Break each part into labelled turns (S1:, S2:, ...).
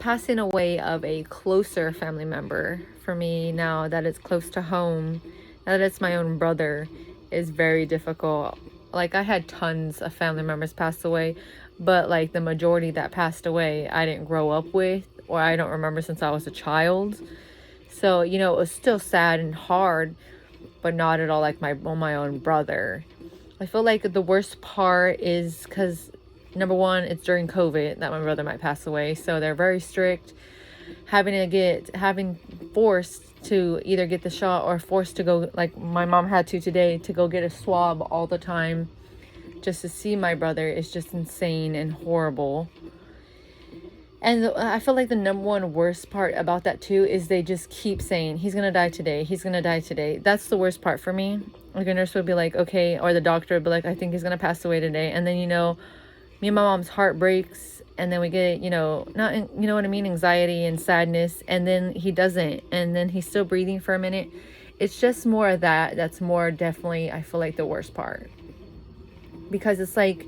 S1: passing away of a closer family member for me now that it's close to home, now that it's my own brother, is very difficult. Like, I had tons of family members pass away, but like the majority that passed away, I didn't grow up with, or I don't remember since I was a child. So, you know, it was still sad and hard, but not at all like my own brother. I feel like the worst part is because, number one, it's during COVID that my brother might pass away. So they're very strict. Having forced to either get the shot or forced to go, like my mom had to today, to go get a swab all the time just to see my brother is just insane and horrible. And I feel like the number one worst part about that too is they just keep saying, he's going to die today. He's going to die today. That's the worst part for me. Like, a nurse would be like, okay, or the doctor would be like, I think he's going to pass away today. And then, you know, me and my mom's heart breaks, and then we get, you know, not, you know what I mean, anxiety and sadness. And then he doesn't. And then he's still breathing for a minute. It's just more of that. That's more definitely, I feel like, the worst part. Because it's like,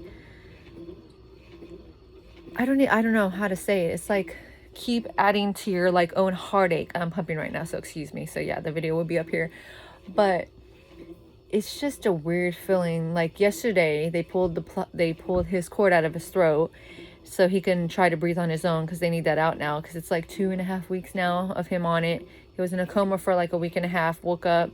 S1: I don't know how to say it. It's like, keep adding to your like own heartache. I'm pumping right now, so excuse me. So yeah, the video will be up here. But it's just a weird feeling. Like yesterday, they pulled his cord out of his throat so he can try to breathe on his own, because they need that out now, because it's like 2.5 weeks now of him on it. He was in a coma for like a week and a half, woke up,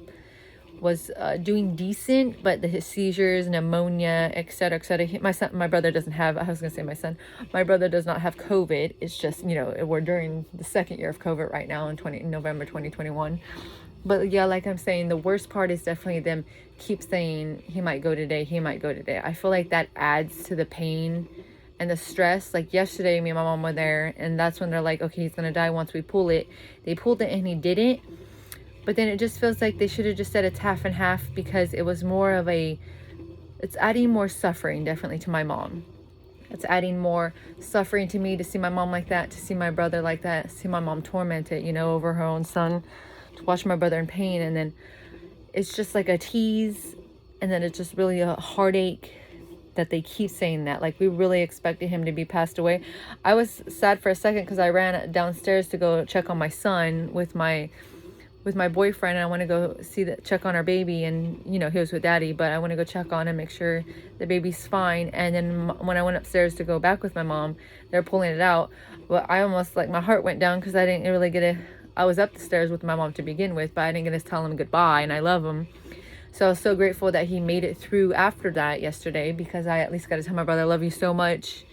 S1: was doing decent, but his seizures, pneumonia, etc., etc. My brother doesn't have, I was gonna say my son, my brother does not have COVID. It's just, you know, we're during the second year of COVID right now in November 2021. But yeah, like I'm saying, the worst part is definitely them keep saying he might go today, he might go today. I feel like that adds to the pain and the stress. Like yesterday, me and my mom were there, and that's when they're like, okay, he's gonna die once we pull it. They pulled it and he didn't. But then it just feels like they should have just said it's half and half, because it was more of it's adding more suffering definitely to my mom. It's adding more suffering to me to see my mom like that, to see my brother like that, see my mom tormented, you know, over her own son, to watch my brother in pain. And then it's just like a tease, and then it's just really a heartache that they keep saying that. Like, we really expected him to be passed away. I was sad for a second because I ran downstairs to go check on my son with my boyfriend, and I want to go check on our baby, and you know, he was with daddy, but I want to go check on him, make sure the baby's fine. And then when I went upstairs to go back with my mom, they're pulling it out. Well, I almost, like, my heart went down, because I didn't really I was up the stairs with my mom to begin with, but I didn't get to tell him goodbye, and I love him. So I was so grateful that he made it through after that yesterday, because I at least got to tell my brother, I love you so much.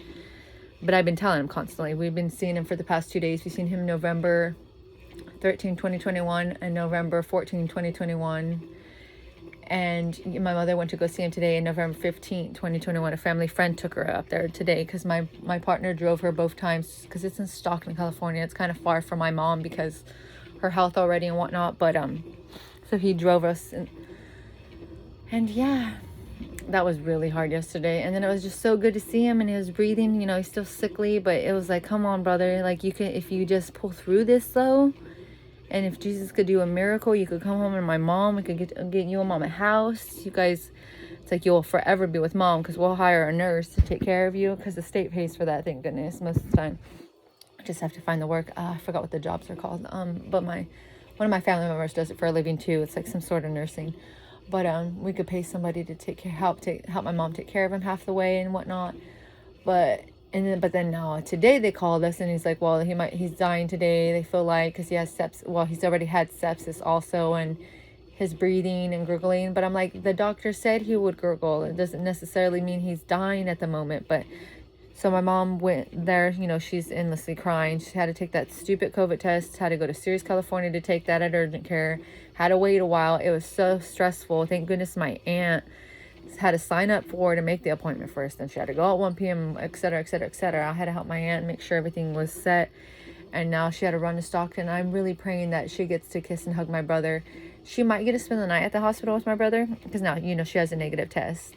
S1: But I've been telling him constantly. We've been seeing him for the past 2 days. We've seen him November 13, 2021 and November 14, 2021. And my mother went to go see him today on November 15, 2021. A family friend took her up there today, because my partner drove her both times, because it's in Stockton, California. It's kind of far from my mom because her health already and whatnot. But so he drove us, and yeah, that was really hard yesterday. And then it was just so good to see him, and he was breathing. You know, he's still sickly, but it was like, come on, brother. Like, you can, if you just pull through this though. And if Jesus could do a miracle, you could come home and my mom, we could get you and mom a house. You guys, it's like you'll forever be with mom, because we'll hire a nurse to take care of you, because the state pays for that, thank goodness, most of the time. I just have to find the work. I forgot what the jobs are called. But one of my family members does it for a living too. It's like some sort of nursing. But we could pay somebody to help my mom take care of him half the way and whatnot. But then now today they called us, and he's like, well, he's dying today, they feel like, because he has sepsis. Well, he's already had sepsis also, and his breathing and gurgling. But I'm like, the doctor said he would gurgle. It doesn't necessarily mean he's dying at the moment. But so my mom went there, you know, she's endlessly crying. She had to take that stupid COVID test, had to go to Sirius, California to take that at urgent care, had to wait a while. It was so stressful. Thank goodness my aunt had to sign up for to make the appointment first, and she had to go at 1 p.m, etc., etc., etc. I had to help my aunt make sure everything was set, and now she had to run to Stockton. I'm really praying that she gets to kiss and hug my brother. She might get to spend the night at the hospital with my brother, because now, you know, she has a negative test.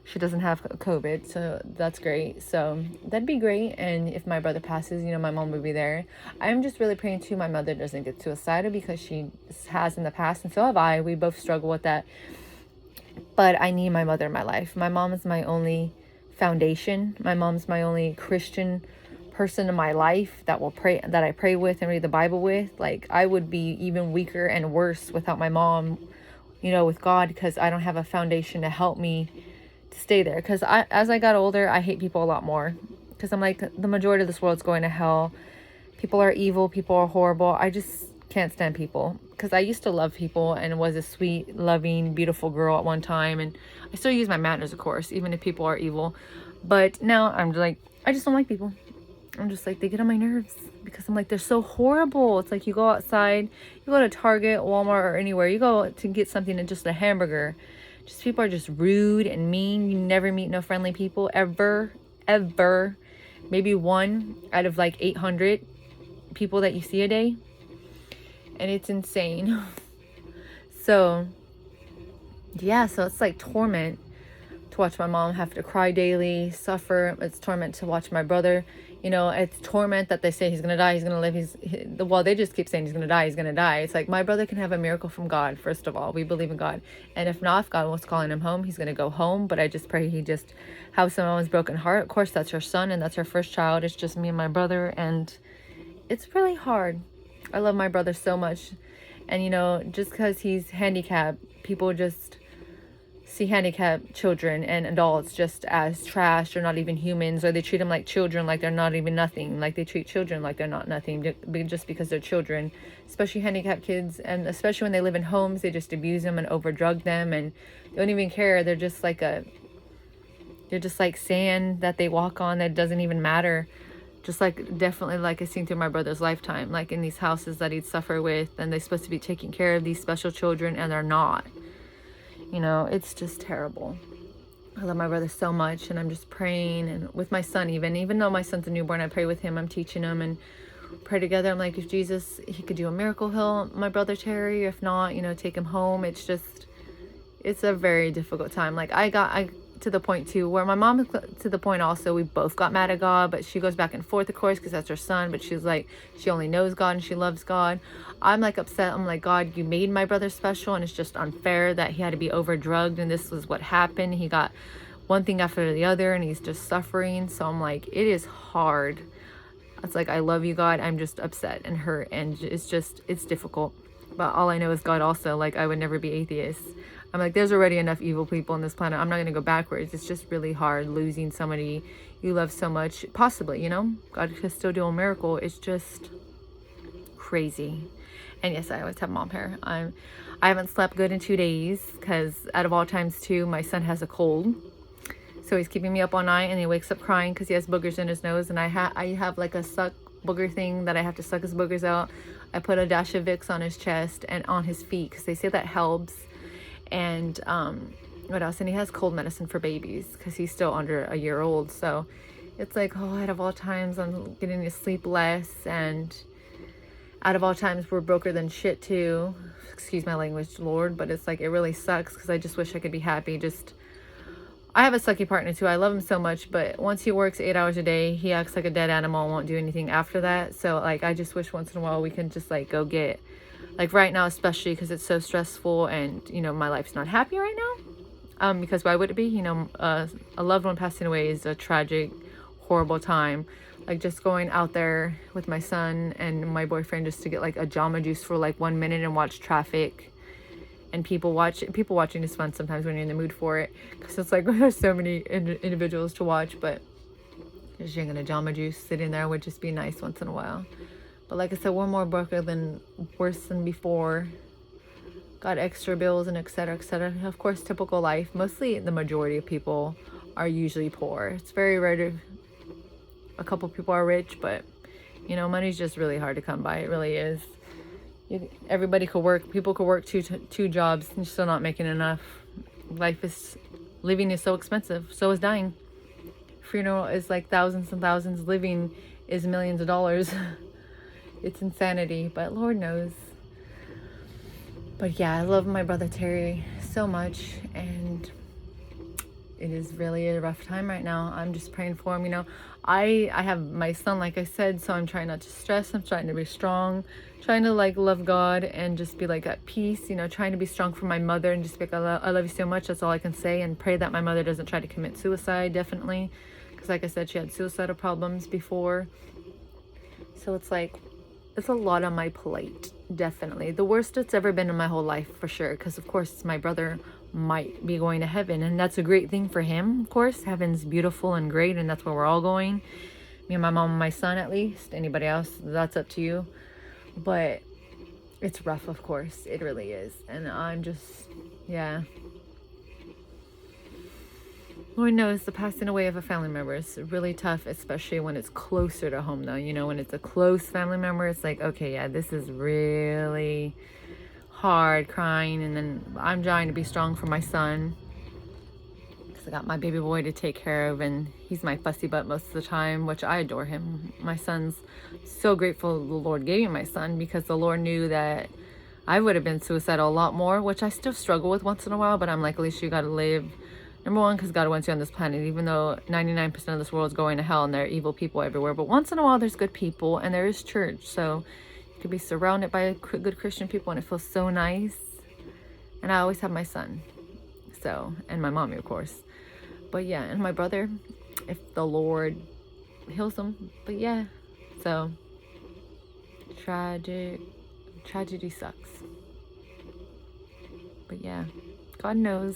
S1: She doesn't have COVID, so that's great. So that'd be great. And if my brother passes, you know, my mom would be there. I'm just really praying too my mother doesn't get suicidal, because she has in the past, and so have I. We both struggle with that. But I need my mother in my life. My mom is my only foundation. My mom's my only Christian person in my life that I pray with and read the Bible with, like I would be even weaker and worse without my mom, with God, because I don't have a foundation to help me to stay there. Because as I got older, I hate people a lot more, because I'm like, the majority of this world's going to hell. People are evil, people are horrible. I just can't stand people, because I used to love people and was a sweet, loving, beautiful girl at one time, and I still use my manners, of course, even if people are evil. But now I'm like, I just don't like people. I'm just like, they get on my nerves, because I'm like, they're so horrible. It's like, you go outside, you go to Target, Walmart, or anywhere, you go to get something and just a hamburger, just people are just rude and mean. You never meet no friendly people ever. Maybe one out of like 800 people that you see a day, and it's insane. So yeah, so it's like torment to watch my mom have to cry daily, suffer. It's torment to watch my brother, it's torment that they say he's gonna die, he's gonna live, well, they just keep saying he's gonna die. It's like, my brother can have a miracle from God. First of all, we believe in God, and if not, if God was calling him home, he's gonna go home. But I just pray he just have someone's broken heart. Of course, that's her son, and that's her first child. It's just me and my brother, and it's really hard. I love my brother so much, and just because he's handicapped, people just see handicapped children and adults just as trash, or not even humans, or they treat them like children, like they're not even nothing. Like they treat children like they're not nothing just because they're children, especially handicapped kids. And especially when they live in homes, they just abuse them and overdrug them, and they don't even care. They're just like sand that they walk on that doesn't even matter. Just like, definitely like I seen through my brother's lifetime, like in these houses that he'd suffer with, and they're supposed to be taking care of these special children, and they're not. It's just terrible. I love my brother so much, and I'm just praying, and with my son, even though my son's a newborn, I pray with him. I'm teaching him and pray together. I'm like, if Jesus, he could do a miracle, heal my brother Terry. If not, take him home. It's a very difficult time. Like I to the point too where my mom is to the point also, we both got mad at God, but she goes back and forth, of course, because that's her son. But she's like, she only knows God and she loves God. I'm like upset. I'm like, God, you made my brother special, and it's just unfair that he had to be overdrugged, and this was what happened. He got one thing after the other, and he's just suffering. So I'm like, it is hard. It's like, I love you, God. I'm just upset and hurt, and it's difficult. But all I know is God also. Like, I would never be atheist. I'm like, there's already enough evil people on this planet. I'm not going to go backwards. It's just really hard losing somebody you love so much. Possibly, God could still do a miracle. It's just crazy. And yes, I always have mom hair. I haven't slept good in 2 days, because out of all times too, my son has a cold. So he's keeping me up all night, and he wakes up crying because he has boogers in his nose. And I have like a suck booger thing that I have to suck his boogers out. I put a dash of Vicks on his chest and on his feet, because they say that helps. And what else? And he has cold medicine for babies, because he's still under a year old. So it's like, oh, out of all times, I'm getting to sleep less, and out of all times, we're broker than shit too. Excuse my language, Lord, but it's like, it really sucks, because I just wish I could be happy. I have a sucky partner too. I love him so much, but once he works 8 hours a day, he acts like a dead animal and won't do anything after that. So like, I just wish once in a while we can just like go get, like right now, especially because it's so stressful, and my life's not happy right now. Because why would it be? A loved one passing away is a tragic, horrible time. Like, just going out there with my son and my boyfriend just to get like a Jamba Juice for like 1 minute and watch traffic and people watching is fun sometimes when you're in the mood for it, because it's like there's so many individuals to watch. But just drinking a Jamba Juice, sitting there would just be nice once in a while. But like I said, we're more broke than worse than before. Got extra bills and etc., etc. Of course, typical life. Mostly the majority of people are usually poor. It's very rare to a couple people are rich, but money's just really hard to come by. It really is. Everybody could work. People could work two jobs and still not making enough. Living is so expensive. So is dying. Funeral is like thousands and thousands. Living is millions of dollars. It's insanity, but Lord knows. But yeah, I love my brother Terry so much, and it is really a rough time right now. I'm just praying for him. I have my son, like I said, so I'm trying not to stress. I'm trying to be strong, trying to like love God and just be like at peace, trying to be strong for my mother and just be like, I love you so much. That's all I can say, and pray that my mother doesn't try to commit suicide, definitely, because like I said, she had suicidal problems before. So it's like, it's a lot on my plate, definitely. The worst it's ever been in my whole life, for sure. Because, of course, my brother might be going to heaven. And that's a great thing for him, of course. Heaven's beautiful and great, and that's where we're all going. Me and my mom and my son, at least. Anybody else, that's up to you. But it's rough, of course. It really is. And I'm just, yeah. Lord knows the passing away of a family member is really tough, especially when it's closer to home, though. You know, when it's a close family member, it's like, okay, yeah, this is really hard, crying. And then I'm trying to be strong for my son, because I got my baby boy to take care of, and he's my fussy butt most of the time, which I adore him. My son's so grateful the Lord gave me my son, because the Lord knew that I would have been suicidal a lot more, which I still struggle with once in a while, but I'm like, at least you got to live. Number one, because God wants you on this planet, even though 99% of this world is going to hell and there are evil people everywhere. But once in a while, there's good people, and there is church. So you could be surrounded by good Christian people, and it feels so nice. And I always have my son. So, and my mommy, of course. But yeah, and my brother, if the Lord heals him. But yeah, so tragedy sucks. But yeah, God knows.